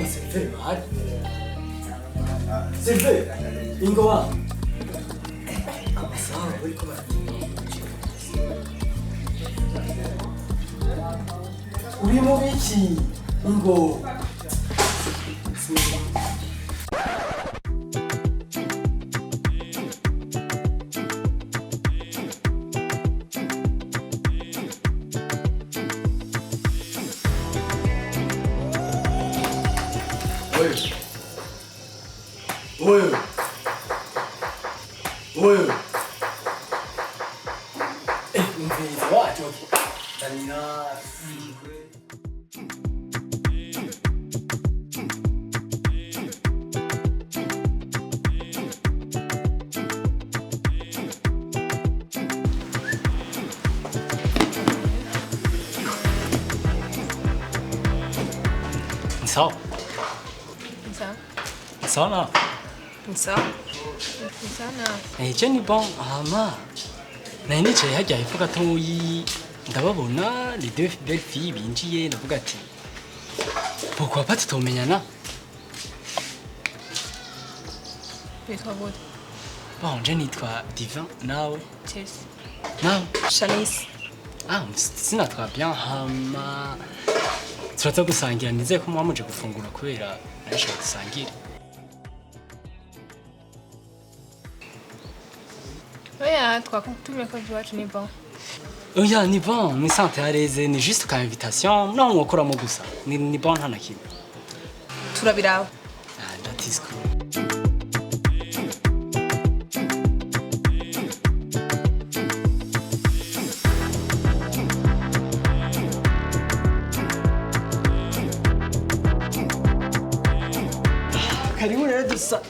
C'est fait, mal. C'est fait. Ingo wa. Sawa, uri kuma. Uri mu biki? Ingo. Oye. Oye. Mpenzi wacu tanira sikwe. Sao? Sao? Sao na? Sao? Sao na? Eh, Jenny bon, ma. Nani ce hajya ivuga toyi. Ndababona les deux belles filles binjiye ndavuga ati. Pourquoi pas tutomenyana? Witwa gute? Bon, Jenny nitwa Divin nawe. Chelsea. Nawe. Shanice. Ah, sinatwa bien hama. Turaza gusangira nizeye ko mwamuje gufungura kubera nashaka gusangira. Oya, twakutumye ko iwacu ni bon. Oya, ni bon, mais sans te areze, ni juste ka invitation. Non, wokoramo gusa. Ni bon hana kimwe. Turabiraho. Ah, that is cool. Karibu rero dusa